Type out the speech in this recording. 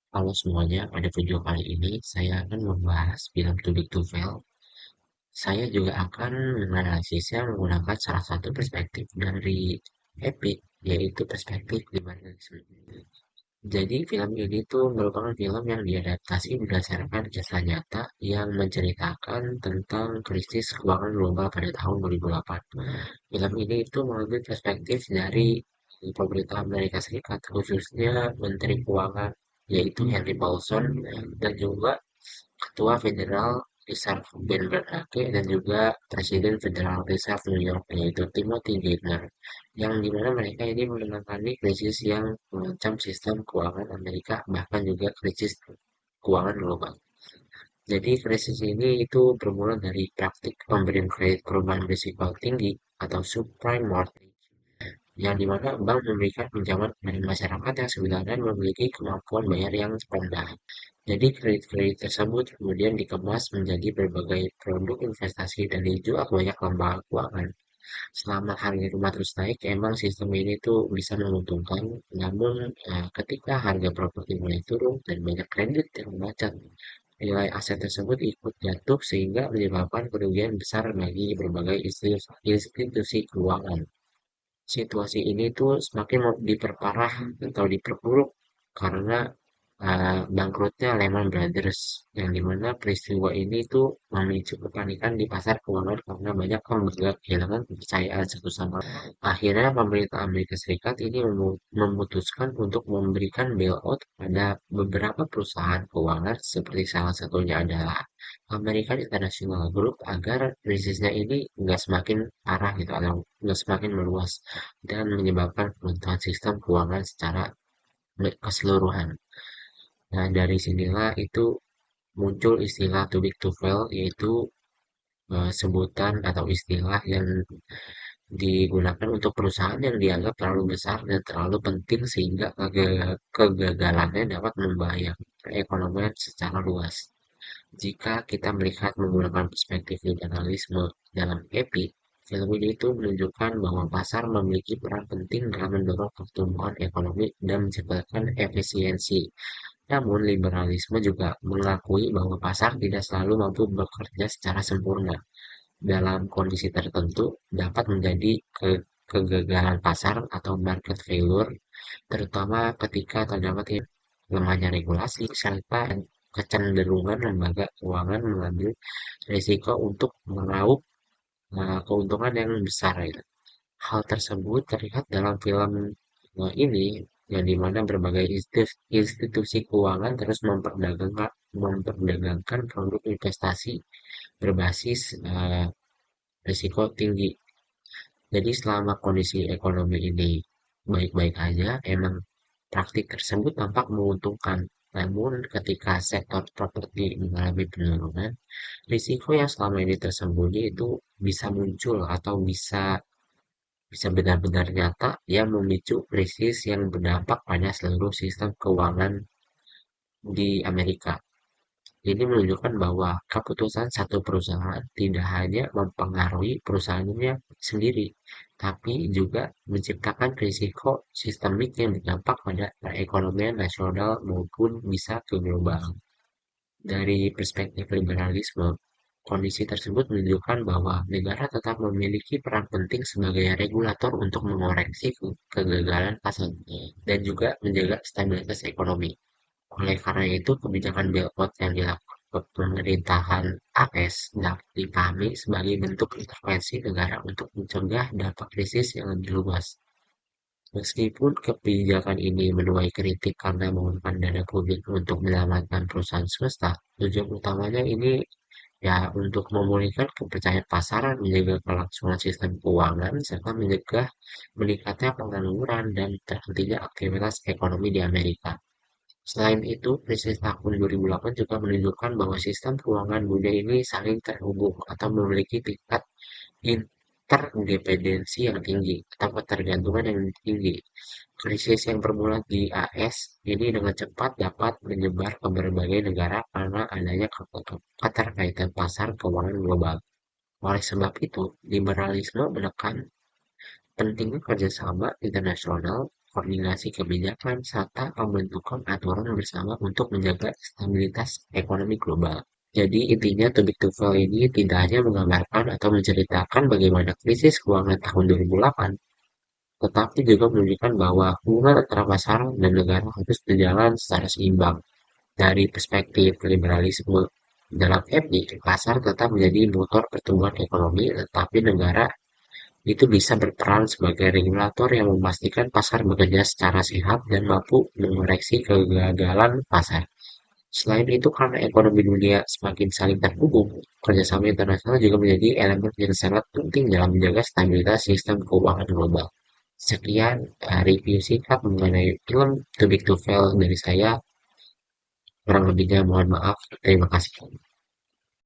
Halo semuanya, pada video kali ini saya akan membahas film Too Big to Fail. Saya juga akan menganalisisnya menggunakan salah satu perspektif dari Epic, yaitu perspektif liberalisme. Jadi film ini tuh merupakan film yang diadaptasi berdasarkan kisah nyata yang menceritakan tentang krisis keuangan global pada tahun 2008. Film ini itu mengambil perspektif dari pemerintah Amerika Serikat, khususnya Menteri Keuangan yaitu Henry Paulson dan juga Ketua Federal Reserve Ben Bernanke dan juga Presiden Federal Reserve New York yaitu Timothy Geithner yang dimana mereka ini menangani krisis yang mengancam sistem keuangan Amerika bahkan juga krisis keuangan global. Jadi krisis ini itu bermula dari praktik pemberian kredit perubahan risiko tinggi atau subprime mortgage yang dimana bank memberikan pinjaman kepada masyarakat yang sebenarnya memiliki kemampuan bayar yang rendah. Jadi kredit-kredit tersebut kemudian dikemas menjadi berbagai produk investasi dan dijual ke banyak lembaga keuangan. Selama harga rumah terus naik, emang sistem ini tuh bisa menguntungkan. Namun ketika harga properti mulai turun dan banyak kredit yang macet, nilai aset tersebut ikut jatuh sehingga menyebabkan kerugian besar bagi berbagai institusi keuangan. Situasi ini tuh semakin diperparah atau diperburuk karena bangkrutnya Lehman Brothers, yang dimana peristiwa ini tuh memicu kepanikan di pasar keuangan karena banyak lembaga kehilangan kepercayaan satu sama lain. Akhirnya pemerintah Amerika Serikat ini memutuskan untuk memberikan bailout pada beberapa perusahaan keuangan seperti salah satunya adalah American International Group agar krisisnya ini nggak semakin parah gitu atau nggak semakin meluas dan menyebabkan keruntuhan sistem keuangan secara keseluruhan. Nah, dari sinilah itu muncul istilah too big to fail, yaitu sebutan atau istilah yang digunakan untuk perusahaan yang dianggap terlalu besar dan terlalu penting sehingga kegagalannya dapat membahayakan perekonomian secara luas. Jika kita melihat menggunakan perspektif liberalisme dalam EPI, film ini itu menunjukkan bahwa pasar memiliki peran penting dalam mendorong pertumbuhan ekonomi dan menciptakan efisiensi. Namun, liberalisme juga mengakui bahwa pasar tidak selalu mampu bekerja secara sempurna. Dalam kondisi tertentu, dapat menjadi kegagalan pasar atau market failure, terutama ketika terdapat lemahnya regulasi serta kecenderungan lembaga keuangan mengambil risiko untuk meraup keuntungan yang besar gitu. Hal tersebut terlihat dalam film ini yang dimana berbagai institusi keuangan terus memperdagangkan produk investasi berbasis risiko tinggi. Jadi selama kondisi ekonomi ini baik-baik aja, emang praktik tersebut tampak menguntungkan. Namun ketika sektor properti mengalami penurunan, risiko yang selama ini tersembunyi itu bisa muncul atau bisa bisa benar-benar nyata yang memicu krisis yang berdampak pada seluruh sistem keuangan di Amerika. Ini menunjukkan bahwa keputusan satu perusahaan tidak hanya mempengaruhi perusahaannya sendiri, tapi juga menciptakan risiko sistemik yang berdampak pada perekonomian nasional maupun bisa ke global. Dari perspektif liberalisme, kondisi tersebut menunjukkan bahwa negara tetap memiliki peran penting sebagai regulator untuk mengoreksi kegagalan pasar dan juga menjaga stabilitas ekonomi. Oleh karena itu, kebijakan bailout yang dilakukan pemerintahan AS dapat dipahami sebagai bentuk intervensi negara untuk mencegah dampak krisis yang lebih luas. Meskipun kebijakan ini menuai kritik karena menggunakan dana publik untuk menyelamatkan perusahaan swasta, tujuan utamanya ini ya untuk memulihkan kepercayaan pasar, menjaga kelangsungan sistem keuangan, serta mencegah meningkatnya pengangguran dan terhentinya aktivitas ekonomi di Amerika. Selain itu, krisis tahun 2008 juga menunjukkan bahwa sistem keuangan dunia ini saling terhubung atau memiliki tingkat interdependensi yang tinggi atau ketergantungan yang tinggi. Krisis yang bermula di AS ini dengan cepat dapat menyebar ke berbagai negara karena adanya keterkaitan pasar keuangan global. Oleh sebab itu, liberalisme menekan pentingnya kerjasama internasional, koordinasi kebijakan, serta pembentukan aturan bersama untuk menjaga stabilitas ekonomi global. Jadi intinya Too Big to Fail ini tidak hanya menggambarkan atau menceritakan bagaimana krisis keuangan tahun 2008, tetapi juga menunjukkan bahwa hubungan antara pasar dan negara harus berjalan secara seimbang. Dari perspektif liberalisme dalam FDI, pasar tetap menjadi motor pertumbuhan ekonomi, tetapi negara itu bisa berperan sebagai regulator yang memastikan pasar bekerja secara sehat dan mampu mengoreksi kegagalan pasar. Selain itu, karena ekonomi dunia semakin saling terhubung, kerjasama internasional juga menjadi elemen yang sangat penting dalam menjaga stabilitas sistem keuangan global. Sekian review singkat mengenai film Too Big to Fail dari saya. Kurang lebihnya mohon maaf. Terima kasih.